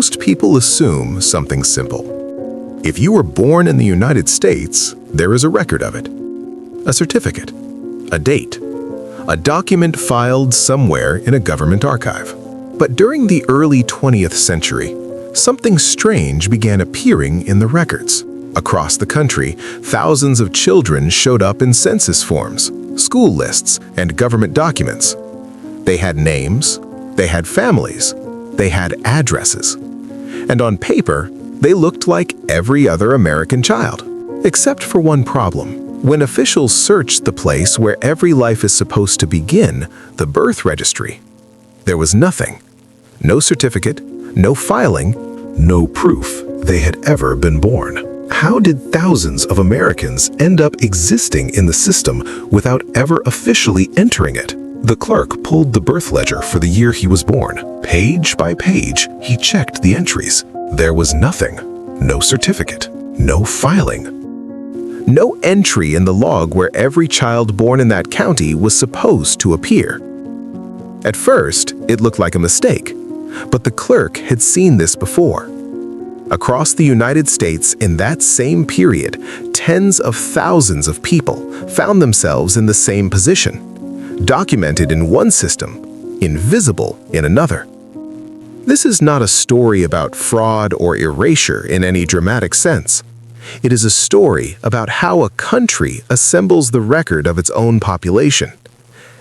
Most people assume something simple. If you were born in the United States, there is a record of it. A certificate, a date, a document filed somewhere in a government archive. But during the early 20th century, something strange began appearing in the records. Across the country, thousands of children showed up in census forms, school lists, and government documents. They had names, they had families, they had addresses. And on paper, they looked like every other American child. Except for one problem. When officials searched the place where every life is supposed to begin, the birth registry, there was nothing. No certificate, no filing, no proof they had ever been born. How did thousands of Americans end up existing in the system without ever officially entering it? The clerk pulled the birth ledger for the year he was born. Page by page, he checked the entries. There was nothing. No certificate. No filing. No entry in the log where every child born in that county was supposed to appear. At first, it looked like a mistake, but the clerk had seen this before. Across the United States in that same period, tens of thousands of people found themselves in the same position. Documented in one system, invisible in another. This is not a story about fraud or erasure in any dramatic sense. It is a story about how a country assembles the record of its own population,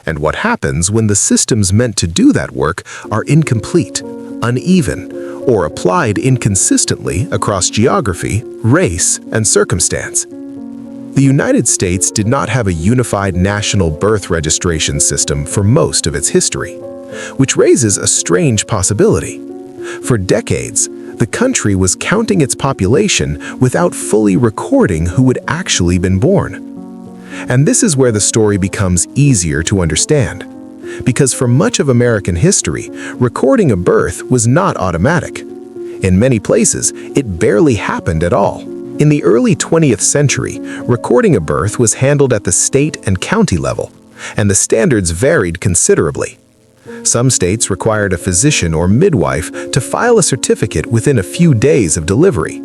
and what happens when the systems meant to do that work are incomplete, uneven, or applied inconsistently across geography, race, and circumstance. The United States did not have a unified national birth registration system for most of its history, which raises a strange possibility. For decades, the country was counting its population without fully recording who had actually been born. And this is where the story becomes easier to understand, because for much of American history, recording a birth was not automatic. In many places, it barely happened at all. In the early 20th century, recording a birth was handled at the state and county level, and the standards varied considerably. Some states required a physician or midwife to file a certificate within a few days of delivery.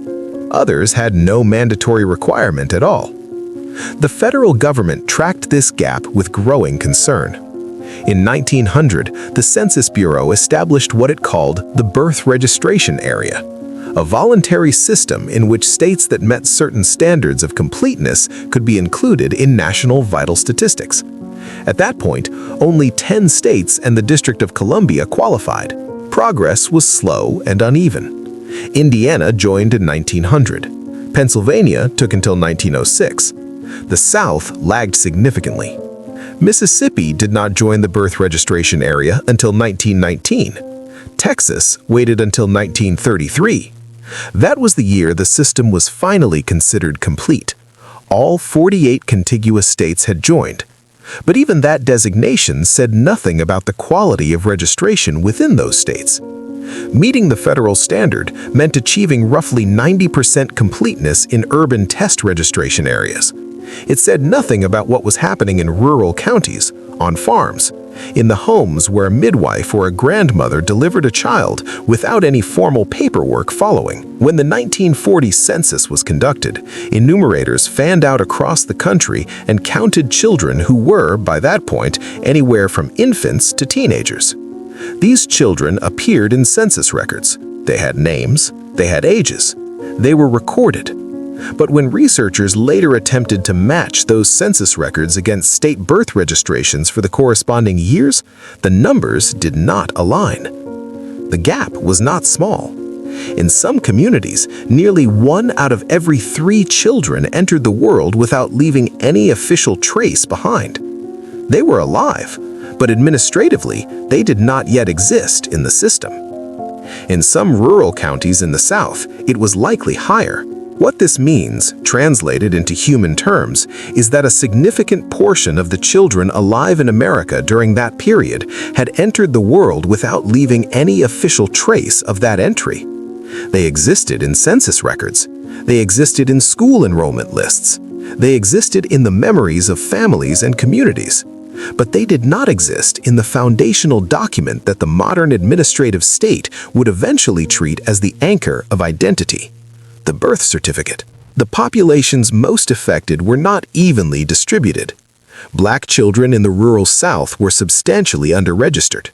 Others had no mandatory requirement at all. The federal government tracked this gap with growing concern. In 1900, the Census Bureau established what it called the Birth Registration Area, a voluntary system in which states that met certain standards of completeness could be included in national vital statistics. At that point, only 10 states and the District of Columbia qualified. Progress was slow and uneven. Indiana joined in 1900. Pennsylvania took until 1906. The South lagged significantly. Mississippi did not join the birth registration area until 1919. Texas waited until 1933. That was the year the system was finally considered complete. All 48 contiguous states had joined. But even that designation said nothing about the quality of registration within those states. Meeting the federal standard meant achieving roughly 90% completeness in urban test registration areas. It said nothing about what was happening in rural counties, on farms, in the homes where a midwife or a grandmother delivered a child without any formal paperwork following. When the 1940 census was conducted, enumerators fanned out across the country and counted children who were, by that point, anywhere from infants to teenagers. These children appeared in census records. They had names, they had ages, they were recorded. But when researchers later attempted to match those census records against state birth registrations for the corresponding years, the numbers did not align. The gap was not small. In some communities, nearly 1 out of every 3 children entered the world without leaving any official trace behind. They were alive, but administratively, they did not yet exist in the system. In some rural counties in the South, it was likely higher. What this means, translated into human terms, is that a significant portion of the children alive in America during that period had entered the world without leaving any official trace of that entry. They existed in census records. They existed in school enrollment lists. They existed in the memories of families and communities. but they did not exist in the foundational document that the modern administrative state would eventually treat as the anchor of identity, the birth certificate. The populations most affected were not evenly distributed. Black children in the rural South were substantially underregistered.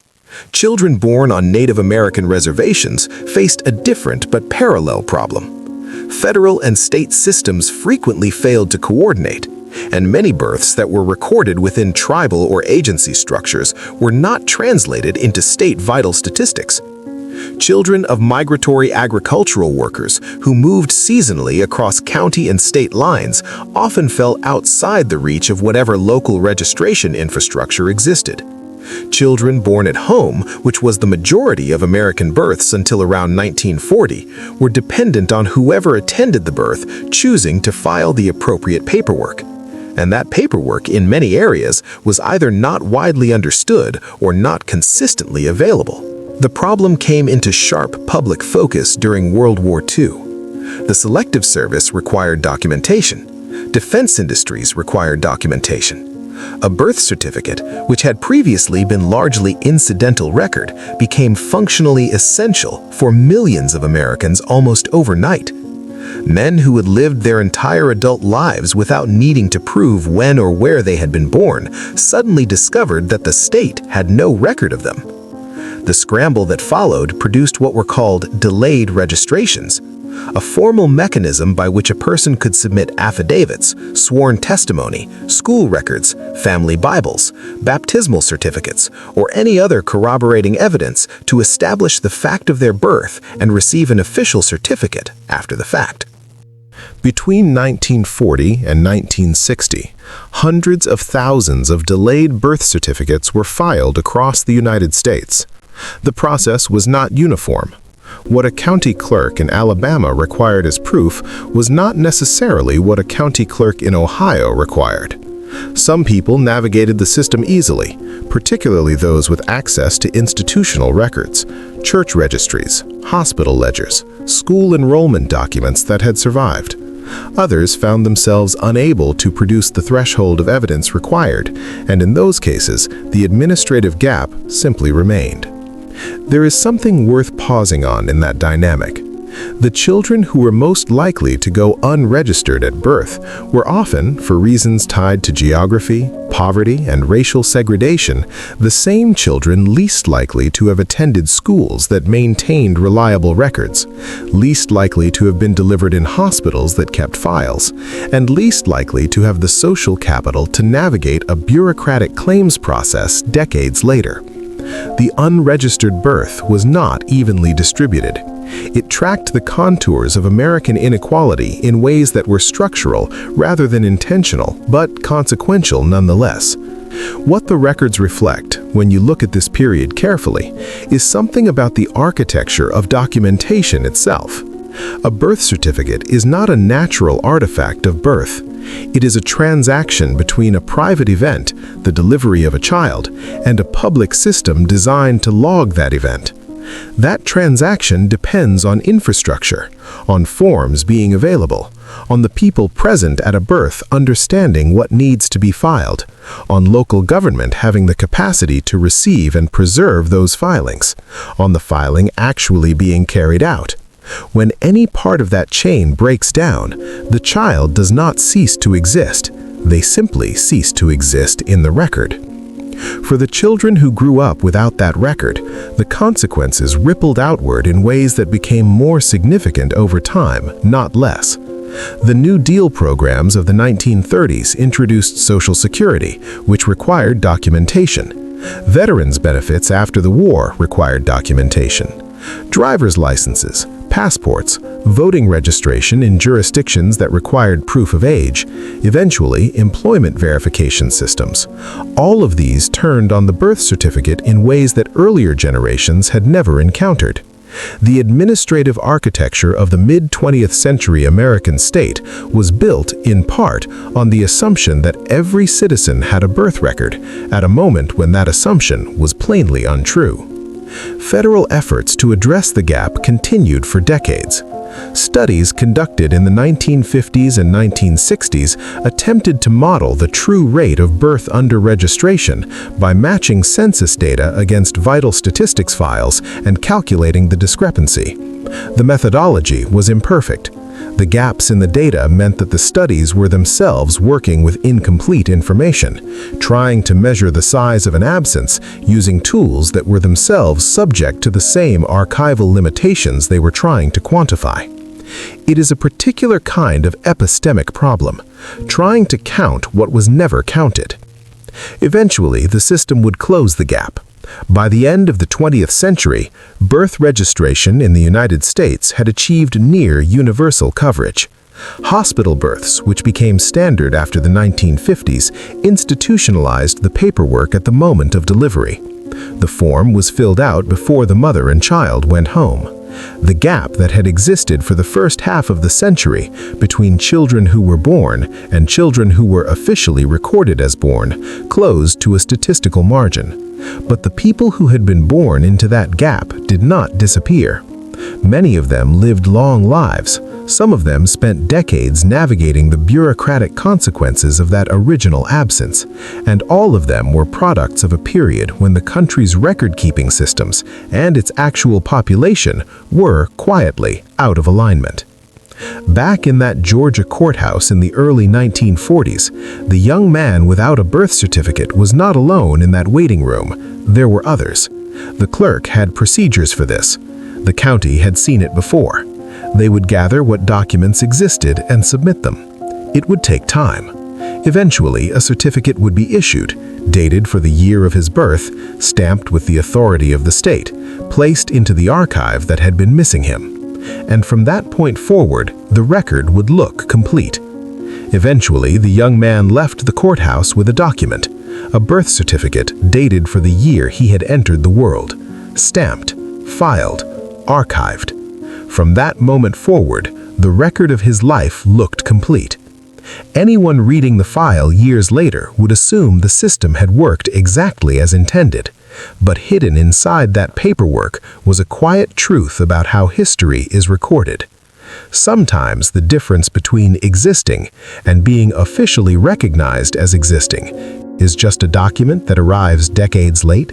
Children born on Native American reservations faced a different but parallel problem. Federal and state systems frequently failed to coordinate, and many births that were recorded within tribal or agency structures were not translated into state vital statistics. Children of migratory agricultural workers who moved seasonally across county and state lines often fell outside the reach of whatever local registration infrastructure existed. Children born at home, which was the majority of American births until around 1940, were dependent on whoever attended the birth choosing to file the appropriate paperwork. And that paperwork, in many areas, was either not widely understood or not consistently available. The problem came into sharp public focus during World War II. The Selective Service required documentation. Defense industries required documentation. A birth certificate, which had previously been largely incidental record, became functionally essential for millions of Americans almost overnight. Men who had lived their entire adult lives without needing to prove when or where they had been born suddenly discovered that the state had no record of them. The scramble that followed produced what were called delayed registrations, a formal mechanism by which a person could submit affidavits, sworn testimony, school records, family Bibles, baptismal certificates, or any other corroborating evidence to establish the fact of their birth and receive an official certificate after the fact. Between 1940 and 1960, hundreds of thousands of delayed birth certificates were filed across the United States. The process was not uniform. What a county clerk in Alabama required as proof was not necessarily what a county clerk in Ohio required. Some people navigated the system easily, particularly those with access to institutional records, church registries, hospital ledgers, school enrollment documents that had survived. Others found themselves unable to produce the threshold of evidence required, and in those cases, the administrative gap simply remained. There is something worth pausing on in that dynamic. The children who were most likely to go unregistered at birth were often, for reasons tied to geography, poverty, and racial segregation, the same children least likely to have attended schools that maintained reliable records, least likely to have been delivered in hospitals that kept files, and least likely to have the social capital to navigate a bureaucratic claims process decades later. The unregistered birth was not evenly distributed. It tracked the contours of American inequality in ways that were structural rather than intentional, but consequential nonetheless. What the records reflect, when you look at this period carefully, is something about the architecture of documentation itself. A birth certificate is not a natural artifact of birth. It is a transaction between a private event, the delivery of a child, and a public system designed to log that event. That transaction depends on infrastructure, on forms being available, on the people present at a birth understanding what needs to be filed, on local government having the capacity to receive and preserve those filings, on the filing actually being carried out. When any part of that chain breaks down, the child does not cease to exist. They simply cease to exist in the record. For the children who grew up without that record, the consequences rippled outward in ways that became more significant over time, not less. The New Deal programs of the 1930s introduced Social Security, which required documentation. Veterans benefits after the war required documentation. Driver's licenses, passports, voting registration in jurisdictions that required proof of age, eventually employment verification systems. All of these turned on the birth certificate in ways that earlier generations had never encountered. The administrative architecture of the mid-20th century American state was built, in part, on the assumption that every citizen had a birth record, at a moment when that assumption was plainly untrue. Federal efforts to address the gap continued for decades. Studies conducted in the 1950s and 1960s attempted to model the true rate of birth under registration by matching census data against vital statistics files and calculating the discrepancy. The methodology was imperfect. The gaps in the data meant that the studies were themselves working with incomplete information, trying to measure the size of an absence using tools that were themselves subject to the same archival limitations they were trying to quantify. It is a particular kind of epistemic problem, trying to count what was never counted. Eventually, the system would close the gap. By the end of the 20th century, birth registration in the United States had achieved near universal coverage. Hospital births, which became standard after the 1950s, institutionalized the paperwork at the moment of delivery. The form was filled out before the mother and child went home. The gap that had existed for the first half of the century between children who were born and children who were officially recorded as born closed to a statistical margin. But the people who had been born into that gap did not disappear. Many of them lived long lives. Some of them spent decades navigating the bureaucratic consequences of that original absence, and all of them were products of a period when the country's record-keeping systems and its actual population were quietly out of alignment. Back in that Georgia courthouse in the early 1940s, the young man without a birth certificate was not alone in that waiting room. There were others. The clerk had procedures for this. The county had seen it before. They would gather what documents existed and submit them. It would take time. Eventually, a certificate would be issued, dated for the year of his birth, stamped with the authority of the state, placed into the archive that had been missing him. And from that point forward, the record would look complete. Eventually, the young man left the courthouse with a document, a birth certificate dated for the year he had entered the world, stamped, filed, archived. From that moment forward, the record of his life looked complete. Anyone reading the file years later would assume the system had worked exactly as intended. But hidden inside that paperwork was a quiet truth about how history is recorded. Sometimes the difference between existing and being officially recognized as existing is just a document that arrives decades late.